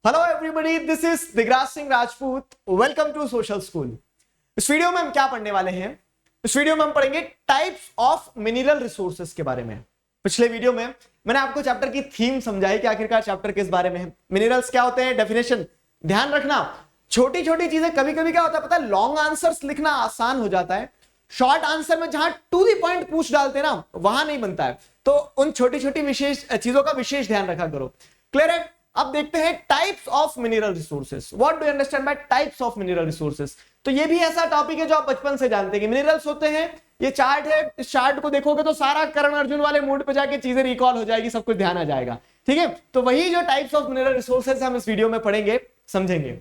Hello everybody, this is Digraj Singh Rajput. Welcome to social school. इस video में हम क्या पढ़ने वाले हैं? इस वीडियो में हम पढ़ेंगे टाइप्स ऑफ मिनरल रिसोर्सेज के बारे में। पिछले वीडियो में मैंने आपको चैप्टर की थीम समझाई कि आखिरकार चैप्टर किस बारे में है, मिनरल्स क्या होते हैं, डेफिनेशन। ध्यान रखना, छोटी छोटी चीजें कभी कभी क्या होता है पता है, लॉन्ग आंसर्स लिखना आसान हो जाता है, शॉर्ट आंसर में जहां टू द पॉइंट पूछ डालते हैं ना वहां नहीं बनता है। तो उन छोटी छोटी विशेष चीजों का विशेष ध्यान रखा करो। क्लियर है? अब देखते हैं types of mineral resources. What do you understand by types of mineral resources? तो ये भी ऐसा टॉपिक है जो आप बचपन से जानते हैं कि मिनरल्स होते हैं। ये चार्ट है, इस चार्ट को देखोगे तो सारा करण अर्जुन वाले मूड पे जाके चीजें रिकॉल हो जाएगी, सब कुछ ध्यान आ जाएगा। ठीक है, तो वही जो टाइप्स ऑफ मिनरल रिसोर्सेज हम इस वीडियो में पढ़ेंगे, समझेंगे।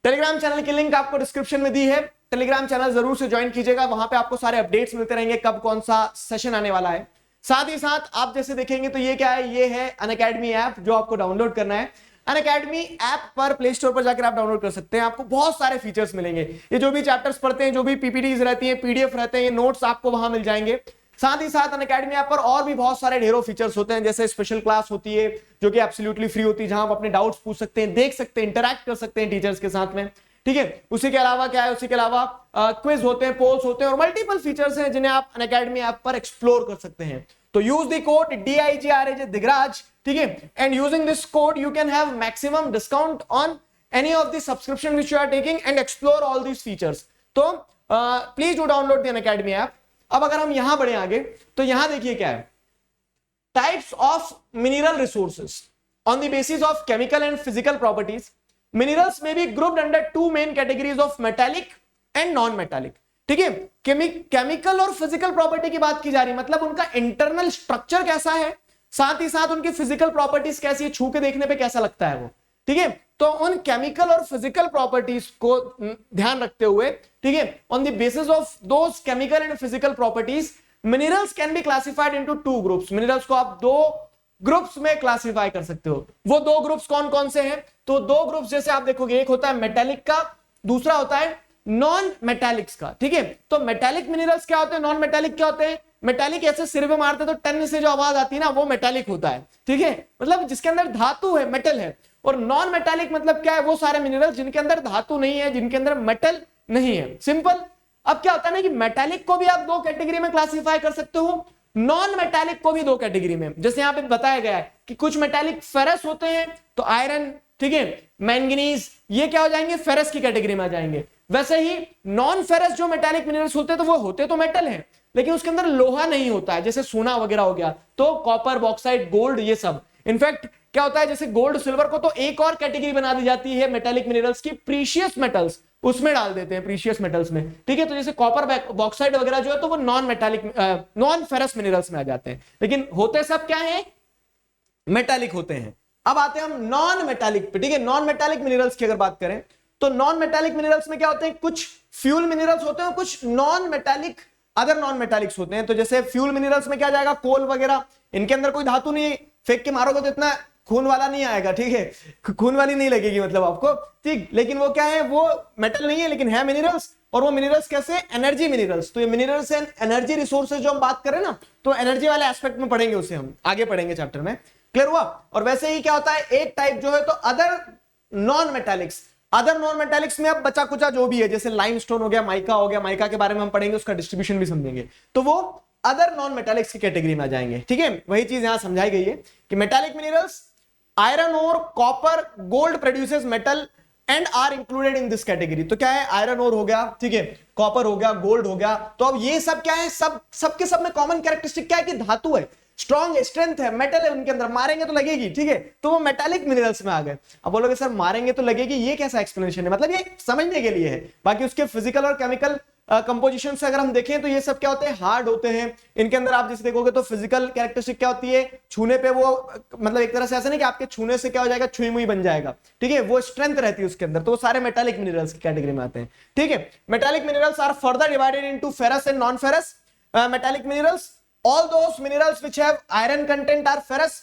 टेलीग्राम चैनल की लिंक आपको डिस्क्रिप्शन में दी है, टेलीग्राम चैनल जरूर से ज्वाइन कीजिएगा। वहां पे आपको सारे अपडेट्स मिलते रहेंगे, कब कौन सा सेशन आने वाला है। साथ ही साथ आप जैसे देखेंगे तो ये क्या है, ये है अनअकैडमी ऐप जो आपको डाउनलोड करना है। अनअकैडमी ऐप पर प्ले स्टोर पर जाकर आप डाउनलोड कर सकते हैं। आपको बहुत सारे फीचर्स मिलेंगे। ये जो भी चैप्टर्स पढ़ते हैं, जो भी पीपीटीज रहती है, पीडीएफ रहते हैं, ये नोट्स आपको वहां मिल जाएंगे। साथ ही साथ अनअकैडमी ऐप पर और भी बहुत सारे ढेरों फीचर्स होते हैं, जैसे स्पेशल क्लास होती है जो कि एब्सोल्युटली फ्री होती है, जहां आप अपने डाउट्स पूछ सकते हैं, देख सकते हैं, इंटरैक्ट कर सकते हैं टीचर्स के साथ में। ठीक है, उसी के अलावा क्या है, उसी के अलावा क्विज होते हैं, पोल्स होते हैं और मल्टीपल फीचर्स हैं जिन्हें आप अनअकैडमी ऐप पर एक्सप्लोर कर सकते हैं। तो use the code DIGRAJ Digraj, ठीक है, and using this code you can have maximum discount on any of the subscription which you are taking and explore all these features. तो please do download the Unacademy app. अब अगर हम यहां बढ़े आगे तो यहां देखिए क्या है, types of mineral resources on the basis of chemical and physical properties. Minerals may be grouped under two main categories of metallic and non-metallic. ठीक है, केमिकल और फिजिकल प्रॉपर्टी की बात की जा रही है, मतलब उनका इंटरनल स्ट्रक्चर कैसा है, साथ ही साथ उनकी फिजिकल प्रॉपर्टीज कैसी है, छू के देखने पे कैसा लगता है वो। ठीक है, तो उन केमिकल और फिजिकल प्रॉपर्टीज को ध्यान रखते हुए, ठीक है, on the basis of those chemical and physical properties minerals can be classified into two groups. Minerals को आप दो ग्रुप्स में क्लासिफाई कर सकते हो। वो दो ग्रुप्स कौन कौन से हैं? तो दो ग्रुप्स जैसे आप देखोगे, एक होता है मेटालिक का, दूसरा होता है नॉन मेटालिक्स का। ठीक है, तो मेटालिक मिनरल्स क्या होते हैं, नॉन मेटालिक क्या होते हैं? मेटालिक ऐसे सिर पे मारते तो टन से जो आवाज आती है ना, वो मेटालिक होता है। ठीक है, मतलब जिसके अंदर धातु है, मेटल है। और नॉन मेटालिक मतलब क्या है? वो सारे मिनरल्स जिनके अंदर धातु नहीं है, जिनके अंदर मेटल नहीं है। सिंपल। अब क्या होता है ना कि मेटालिक को भी आप दो कैटेगरी में क्लासिफाई कर सकते हो, नॉन मेटालिक को भी दो कैटेगरी में। जैसे यहां पे बताया गया है कि कुछ मेटालिक फेरस होते हैं, तो आयरन, ठीक है, मैंगनीज, ये क्या हो जाएंगे, फेरस की कैटेगरी में आ जाएंगे। वैसे ही नॉन फेरस जो मेटालिक मिनरल्स होते हैं, तो वो होते तो मेटल हैं लेकिन उसके अंदर लोहा नहीं होता है, जैसे सोना वगैरह हो गया, तो कॉपर, बॉक्साइट, गोल्ड, ये सब। इनफैक्ट क्या होता है, जैसे गोल्ड, सिल्वर को तो एक और कैटेगरी बना दी जाती है मेटालिक मिनरल्स की, प्रीशियस मेटल्स, उसमें डाल देते हैं, प्रीशियस मेटल्स में। ठीक है, तो जैसे कॉपर, बॉक्साइट वगैरह जो है तो वो non metallic, non ferrous minerals में आ जाते हैं, लेकिन होते सब क्या है, मेटालिक होते हैं। अब आते हैं हम नॉन मेटालिक पे। ठीक है, नॉन मेटालिक मिनरल्स की अगर बात करें तो नॉन मेटालिक मिनरल्स में क्या होते हैं, कुछ फ्यूल मिनरल्स होते हैं, कुछ non metallic, other non metallics होते हैं। तो जैसे फ्यूल मिनरल्स में क्या जाएगा, कोल वगैरह, इनके अंदर कोई धातु नहीं, फेंक के मारोगे तो इतना खून वाला नहीं आएगा। ठीक है, खून वाली नहीं लगेगी मतलब आपको, ठीक, लेकिन वो क्या है, वो मेटल नहीं है लेकिन है मिनरल्स। और वो मिनरल्स कैसे, एनर्जी मिनरल्स। तो ये मिनरल्स एंड एनर्जी रिसोर्सेज जो हम बात करें ना, तो एनर्जी वाले एस्पेक्ट में पढ़ेंगे, उसे हम आगे पढ़ेंगे चैप्टर में। क्लियर हुआ? और वैसे ही क्या होता है, एक टाइप जो है तो other non metallics. Other non metallics में अब बचा कुचा जो भी है, जैसे लाइमस्टोन हो गया, माइका हो गया, माइका के बारे में हम पढ़ेंगे, उसका डिस्ट्रीब्यूशन भी समझेंगे, तो वो अदर नॉन मेटालिक्स की कैटेगरी में आ जाएंगे। ठीक है, वही चीज यहां समझाई गई है कि मेटालिक मिनरल्स, आयरन और copper, gold produces metal and are included in this category. तो क्या है, आयरन और हो गया, ठीक है, कॉपर हो गया, गोल्ड हो गया। तो अब ये सब क्या है, सबके सब में कॉमन कैरेक्टरिस्टिक क्या है कि धातु है, स्ट्रॉन्ग स्ट्रेंथ है, मेटल है उनके अंदर, मारेंगे तो लगेगी। ठीक है, तो वो मेटालिक मिनरल्स में आ गए। अब बोलोगे सर मारेंगे तो लगेगी, ये कैसा एक्सप्लेनेशन है? मतलब ये समझने के लिए है, बाकी उसके फिजिकल और केमिकल कंपोजिशन से अगर हम देखें तो ये सब क्या होते हैं, हार्ड होते हैं। इनके अंदर आप जैसे देखोगे तो फिजिकल कैरेक्टरिस्टिक क्या होती है, छूने पे वो, मतलब एक तरह से ऐसा नहीं कि आपके छूने से क्या हो जाएगा, छुई मुई बन जाएगा। ठीक है, वो स्ट्रेंथ रहती है उसके अंदर, तो वो सारे मेटालिक मिनरल्स की कैटेगरी में आते हैं। ठीक है, metallic minerals are further divided into ferrous and non ferrous metallic minerals. All those minerals which have iron content are ferrous.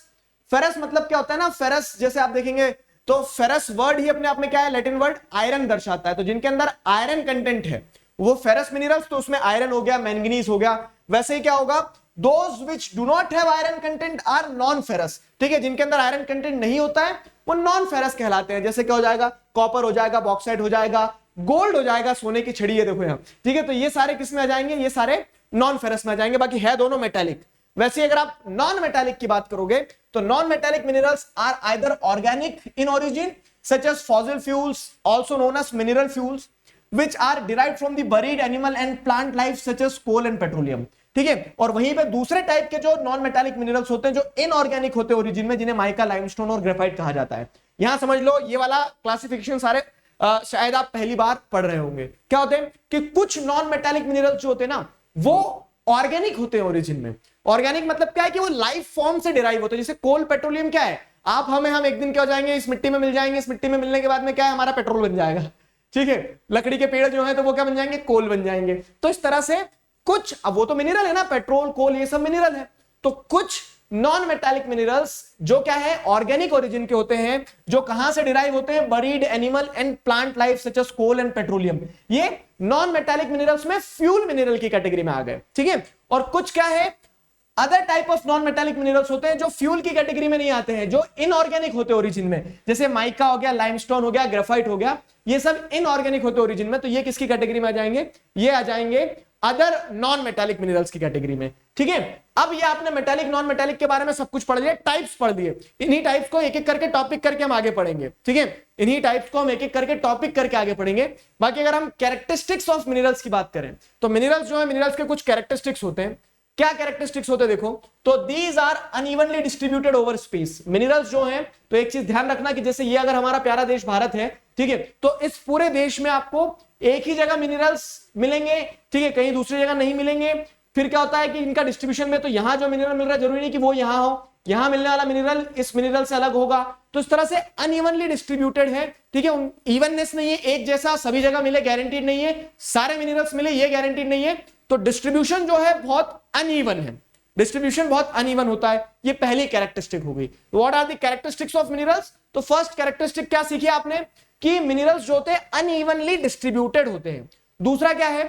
Ferrous मतलब क्या होता है ना, फेरस जैसे आप देखेंगे तो फेरस वर्ड ही अपने आप में क्या है, लैटिन वर्ड आयरन दर्शाता है। तो जिनके अंदर आयरन कंटेंट है वो फेरस मिनरल्स, तो उसमें आयरन हो गया, मैंगनीज हो गया। वैसे ही क्या होगा, those which do not have iron content are non ferrous. ठीक है, जिनके अंदर आयरन कंटेंट नहीं होता है वो नॉन फेरस कहलाते हैं। जैसे क्या हो जाएगा, कॉपर हो जाएगा, बॉक्साइट हो जाएगा, गोल्ड हो जाएगा, सोने की छड़ी है देखो यहाँ। ठीक है, तो ये सारे किस में आ जाएंगे, ये सारे नॉन फेरस में आ जाएंगे, बाकी है दोनों मेटालिक। वैसे अगर आप नॉन मेटालिक की बात करोगे तो non metallic minerals are either organic in origin such as fossil fuels also known as mineral fuels which are derived from the buried animal and plant life such as coal and petroleum। ठीक है, और वहीं पे दूसरे type के जो non metallic minerals होते हैं जो इनऑर्गेनिक होते हैं ओरिजिन में, जिन्हें माइका, लाइमस्टोन और ग्रेफाइट कहा जाता है। यहां समझ लो ये वाला क्लासिफिकेशन सारे शायद आप पहली बार पढ़ रहे होंगे। क्या होते हैं कि कुछ नॉन मेटालिक मिनरल्स जो होते हैं ना वो ऑर्गेनिक होते हैं ओरिजिन में। ऑर्गेनिक मतलब क्या है कि वो लाइफ फॉर्म से डिराइव होते हैं। जैसे कोल, पेट्रोलियम क्या है, आप हम एक दिन क्या हो जाएंगे, इस मिट्टी में मिल जाएंगे, इस मिट्टी में मिलने के बाद में क्या है, हमारा पेट्रोल बन जाएगा। ठीक है, लकड़ी के पेड़ जो है तो वो क्या बन जाएंगे, कोल बन जाएंगे। तो इस तरह से कुछ, अब वो तो मिनरल है ना, पेट्रोल, कोल, ये सब मिनरल है। तो कुछ नॉन मेटालिक मिनरल्स जो क्या है, ऑर्गेनिक ओरिजिन के होते हैं, जो कहां से डिराइव होते हैं, buried animal and plant life such as coal and petroleum. ये नॉन मेटालिक मिनरल्स में फ्यूल मिनरल की कैटेगरी में आ गए। ठीक है, और कुछ क्या है, other type of non metallic minerals होते हैं जो फ्यूल की कैटेगरी में नहीं आते हैं, जो इनऑर्गेनिक होते हैं ओरिजिन में। जैसे माइका हो गया, लाइमस्टोन हो गया, ग्रेफाइट हो गया, ये सब इनऑर्गेनिक होते हैं ओरिजिन में। तो ये किसकी कैटेगरी में आ जाएंगे, ये आ जाएंगे अदर नॉन मेटालिक मिनरल्स की कैटेगरी में। ठीक है, अब ये आपने मेटालिक नॉन मेटालिक के बारे में सब कुछ पढ़ लिया, टाइप्स पढ़ लिए। इन्हीं टाइप्स को एक एक करके टॉपिक करके हम आगे पढ़ेंगे। ठीक है, इन्हीं टाइप्स को हम एक एक करके टॉपिक करके आगे पढ़ेंगे। बाकी अगर हम कैरेक्टरिस्टिक्स ऑफ मिनरल्स की बात करें तो मिनरल्स जो है, मिनरल्स के कुछ कैरेक्टरिस्टिक्स होते हैं। क्या कैरेक्टरिस्टिक्स होते हैं देखो, तो these are unevenly distributed over space. Minerals जो हैं, तो एक चीज ध्यान रखना कि जैसे ये अगर हमारा प्यारा देश भारत है, ठीक है, तो इस पूरे देश में आपको एक ही जगह मिनरल्स मिलेंगे। ठीक है, कहीं दूसरी जगह नहीं मिलेंगे। फिर क्या होता है कि इनका डिस्ट्रीब्यूशन में, तो यहां जो मिनरल मिल रहा है जरूरी नहीं कि वो यहां हो, यहां मिलने वाला मिनरल इस मिनरल से अलग होगा। तो इस तरह से अनइवनली डिस्ट्रीब्यूटेड है। ठीक है, इवननेस नहीं है, एक जैसा सभी जगह मिले गारंटीड नहीं है, सारे मिनरल्स मिले ये गारंटीड नहीं है। तो डिस्ट्रीब्यूशन जो है बहुत अनइवन है, डिस्ट्रीब्यूशन बहुत अनइवन होता है। ये पहली कैरेक्टरिस्टिक हो गई। What are the characteristics of minerals? तो फर्स्ट कैरेक्टरिस्टिक क्या सीखी आपने कि मिनरल्स जो होते हैं अनइवनली डिस्ट्रीब्यूटेड होते हैं। दूसरा क्या है,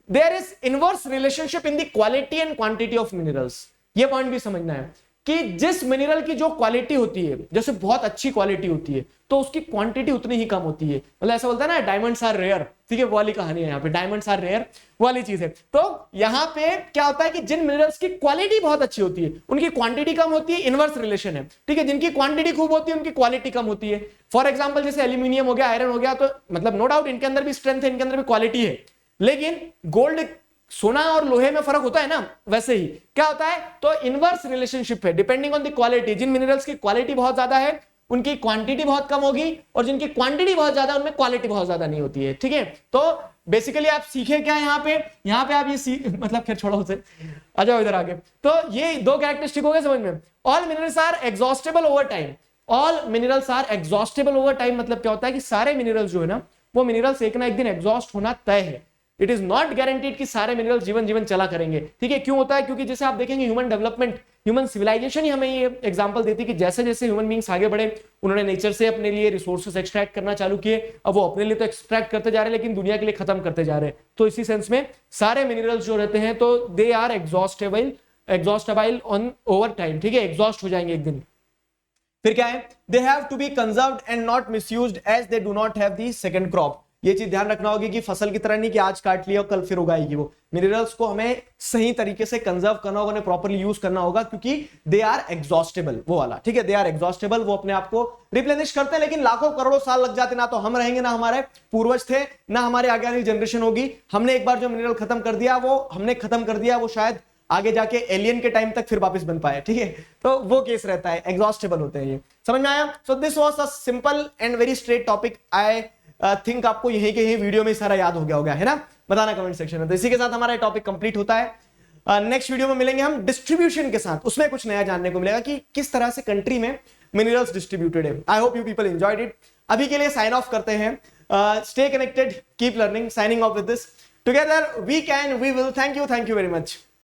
there is inverse relationship in the quality and quantity of minerals. ये पॉइंट भी समझना है कि जिस मिनरल की जो क्वालिटी होती है, जैसे बहुत अच्छी क्वालिटी होती है तो उसकी क्वांटिटी उतनी ही कम होती है। मतलब ऐसा बोलता है ना, डायमंड्स आर रेयर। ठीक है, वो वाली कहानी है यहाँ पे, डायमंड्स आर रेयर वाली चीज है। तो यहाँ पे क्या होता है कि जिन मिनरल्स की क्वालिटी बहुत अच्छी होती है उनकी क्वांटिटी कम होती है, इनवर्स रिलेशन है। ठीक है, जिनकी क्वांटिटी खूब होती है उनकी क्वालिटी कम होती है। फॉर एग्जाम्पल जैसे एल्यूमिनियम हो गया, आयरन हो गया, तो मतलब नो डाउट इनके अंदर भी स्ट्रेंथ है, इनके अंदर भी क्वालिटी है, लेकिन गोल्ड, सोना और लोहे में फर्क होता है ना, वैसे ही क्या होता है, तो इनवर्स रिलेशनशिप है डिपेंडिंग ऑन द क्वालिटी। जिन मिनरल्स की क्वालिटी बहुत ज्यादा है उनकी क्वांटिटी बहुत कम होगी, और जिनकी क्वांटिटी बहुत ज्यादा उनमें क्वालिटी बहुत ज्यादा नहीं होती है। ठीक है, तो बेसिकली आप सीखे क्या यहाँ पे आप ये मतलब खैर छोड़ो उसे, आ जाओ इधर आगे। तो ये दो कैरेक्टरिस्टिक हो गए समझ में। All minerals are exhaustible over time. All minerals are exhaustible over time मतलब क्या होता है कि सारे मिनरल्स जो है ना, वो मिनरल्स एक ना एक दिन एग्जॉस्ट होना तय है। इट इज नॉट गारंटीड कि सारे मिनरल्स जीवन चला करेंगे। ठीक है, क्यों होता है, क्योंकि जैसे आप देखेंगे ह्यूमन डेवलपमेंट, ह्यूमन सिविलाइजेशन ही हमें ये एग्जांपल देती है कि जैसे जैसे ह्यूमन बींग्स आगे बढ़े, उन्होंने नेचर से अपने लिए रिसोर्सेस एक्सट्रैक्ट करना चालू किए। अब वो अपने लिए तो एक्सट्रैक्ट करते जा रहे हैं लेकिन दुनिया के लिए खत्म करते जा रहे हैं। तो इसी सेंस में सारे मिनरल्स जो रहते हैं तो they are exhaustible on over time. ठीक है, एग्जॉस्ट हो जाएंगे एक दिन। फिर क्या है, they have to be conserved and not misused as they do not have the second crop. ये चीज ध्यान रखना होगी कि फसल की तरह नहीं कि आज काट लिया और कल फिर उगाएगी। वो मिनरल्स को हमें सही तरीके से कंजर्व करना होगा, उन्हें प्रॉपर्ली यूज करना होगा, क्योंकि दे आर एग्जॉस्टेबल, वो वाला। ठीक है, दे आर एग्जॉस्टेबल, वो अपने आप को रिप्लेनिश करते हैं, लेकिन लाखों करोड़ों साल लग जाते, ना तो हम रहेंगे, ना हमारे पूर्वज थे, ना हमारे आगे वाली जनरेशन होगी। हमने एक बार जो मिनरल खत्म कर दिया, वो हमने खत्म कर दिया, वो शायद आगे जाके एलियन के टाइम तक फिर वापस बन पाए। ठीक है, तो वो केस रहता है, एग्जॉस्टेबल होते हैं ये। समझ में आया? So this was a simple and very straight topic. I think आपको यही के यही वीडियो में सारा याद हो गया होगा, है ना? बताना कमेंट सेक्शन में। तो इसी के साथ हमारा टॉपिक कंप्लीट होता है। नेक्स्ट वीडियो में मिलेंगे हम डिस्ट्रीब्यूशन के साथ, उसमें कुछ नया जानने को मिलेगा कि किस तरह से कंट्री में मिनरल्स डिस्ट्रीब्यूटेड है। I hope you people enjoyed it. अभी के लिए साइन ऑफ करते हैं। Stay connected, keep learning, signing off with this, together we can, we will. Thank you very much.